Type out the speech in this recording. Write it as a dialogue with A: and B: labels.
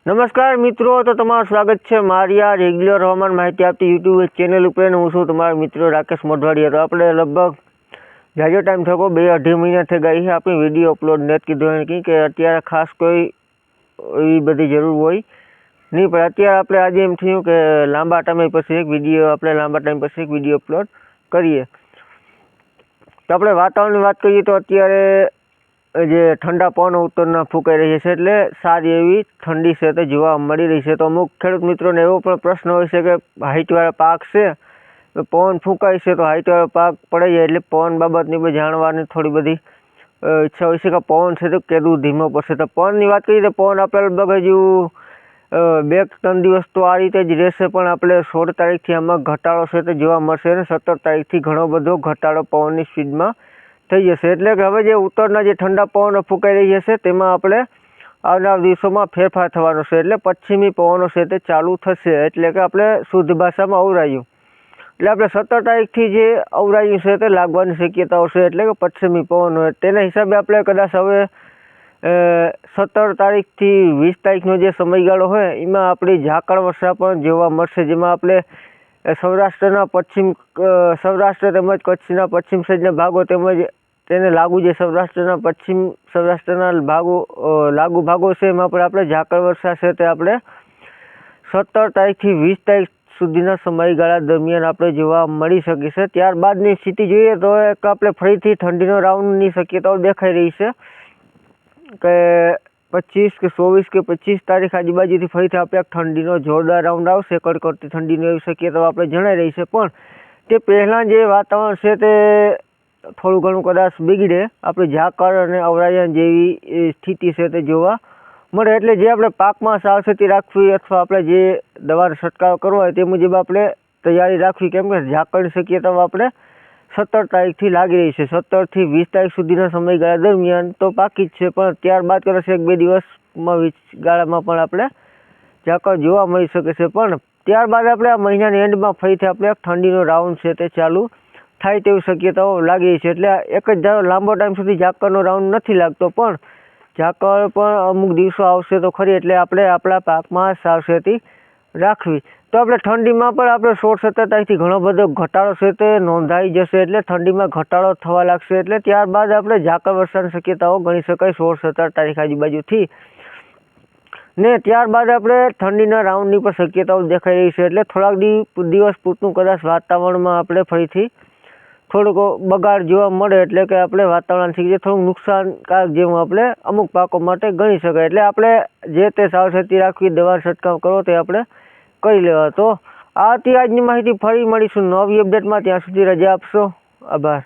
A: નમસ્કાર મિત્રો, તો તમારું સ્વાગત છે મારી આ રેગ્યુલર હવામાન માહિતી આપતી યુટ્યુબ ચેનલ ઉપર. હું છું તમારા મિત્રો રાકેશ મોઢવાડિયા. તો આપણે લગભગ જાજો ટાઈમ થયો, 2-2.5 મહિના થઈ ગયા છે આપણી વિડીયો અપલોડ નથી કીધું એમ કે અત્યારે ખાસ કોઈ એવી બધી જરૂર હોય નહીં, પણ અત્યારે આપણે આજે એમ થયું કે લાંબા ટાઈમ પછી એક વિડીયો અપલોડ કરીએ. તો આપણે વાતાવરણની વાત કરીએ તો અત્યારે જે ઠંડા પવનો ઉત્તરના ફૂંકાઈ રહ્યા છે, એટલે સારી એવી ઠંડી છે તે જોવા મળી રહી છે. તો અમુક ખેડૂત મિત્રોને એવો પણ પ્રશ્ન હોય છે કે હાઇટવાળા પાક છે, પવન ફૂંકાય છે તો હાઇટવાળો પાક પડી જાય, એટલે પવન બાબતની બધી જાણવાની થોડી બધી ઈચ્છા હોય છે કે પવન છે તો કેટલું ધીમો પડશે. તો પવનની વાત કરીએ તો પવન આપણે લગભગ હજુ 2-3 દિવસ તો આ રીતે જ રહેશે, પણ આપણે 16 તારીખથી આમાં ઘટાડો છે તે જોવા મળશે અને 17 તારીખથી ઘણો બધો ઘટાડો પવનની સ્પીડમાં થઈ જશે. એટલે કે હવે જે ઉત્તરના જે ઠંડા પવનો ફૂંકાઈ રહ્યા છે તેમાં આપણે આવનાર દિવસોમાં ફેરફાર થવાનો છે, એટલે પશ્ચિમી પવનો છે તે ચાલુ થશે. એટલે કે આપણે શુદ્ધ ભાષામાં અવરાયું, એટલે આપણે 17 તારીખથી જે અવરાયું છે તે લાગવાની શક્યતાઓ છે, એટલે કે પશ્ચિમી પવનો. તેના હિસાબે આપણે કદાચ હવે 17 તારીખથી 20 તારીખનો જે સમયગાળો હોય એમાં આપણી ઝાકળ વર્ષા પણ જોવા મળશે, જેમાં આપણે સૌરાષ્ટ્ર તેમજ કચ્છના પશ્ચિમ સાઈડના ભાગો તેમજ તેને લાગુ જે સૌરાષ્ટ્રના લાગુ ભાગો છે એમાં પણ આપણે ઝાકળ વર્ષા છે તે આપણે 17 તારીખથી 20 તારીખ સુધીના સમયગાળા દરમિયાન આપણે જોવા મળી શકે છે. ત્યારબાદની સ્થિતિ જોઈએ તો એક આપણે ફરીથી ઠંડીનો રાઉન્ડની શક્યતાઓ દેખાઈ રહી છે કે 25 કે 24 કે 25 તારીખ આજુબાજુથી ફરીથી આપણે ઠંડીનો જોરદાર રાઉન્ડ આવશે, કડકડતી ઠંડીનો એવી શક્યતાઓ આપણે જણાઈ રહી છે. પણ તે પહેલાં જે વાતાવરણ છે તે થોડું ઘણું કદાચ બિગડે, આપણે ઝાકળ અને અવરાયણ જેવી સ્થિતિ છે તે જોવા મળે. એટલે જે આપણે પાકમાં સાવચેતી રાખવી અથવા આપણે જે દવાનો છંટકાવ કરવો હોય તે મુજબ આપણે તૈયારી રાખવી, કેમ કે ઝાકળની શક્યતાઓ આપણે 17 તારીખથી લાગી રહી છે. 17 થી 20 તારીખ સુધીના સમયગાળા દરમિયાન તો પાકી જ છે, પણ ત્યારબાદ કદાચ 1-2 દિવસમાં ગાળામાં પણ આપણે ઝાકળ જોવા મળી શકે છે. પણ ત્યારબાદ આપણે આ મહિનાની એન્ડમાં ફરીથી આપણે ઠંડીનો રાઉન્ડ છે તે ચાલુ થાય તેવી શક્યતાઓ લાગી રહી છે. એટલે એક જ લાંબો ટાઈમ સુધી ઝાકળનો રાઉન્ડ નથી લાગતો, પણ ઝાકળ પણ અમુક દિવસો આવશે તો ખરી, એટલે આપણે આપણા પાકમાં સાવચેતી રાખવી. તો આપણે ઠંડીમાં પણ આપણે 16-17 તારીખથી ઘણો બધો ઘટાડો છે તે નોંધાઈ જશે, એટલે ઠંડીમાં ઘટાડો થવા લાગશે. એટલે ત્યારબાદ આપણે ઝાકળ વર્ષાની શક્યતાઓ ગણી શકાય 16-17 તારીખ આજુબાજુથી ને ત્યારબાદ આપણે ઠંડીના રાઉન્ડની પણ શક્યતાઓ દેખાઈ રહી છે. એટલે થોડાક દિવસ પૂરતું કદાચ વાતાવરણમાં આપણે ફરીથી થોડુંક બગાડ જોવા મળે, એટલે કે આપણે વાતાવરણથી જે થોડુંક નુકસાનકારક જેવું આપણે અમુક પાકો માટે ગણી શકાય. એટલે આપણે જે તે સાવચેતી રાખવી, દવા છંટકાવ કરવો તે આપણે કરી લેવા. તો આ હતી આજની માહિતી. ફરી મળીશું નવી અપડેટમાં, ત્યાં સુધી રજા આપશો. આભાર.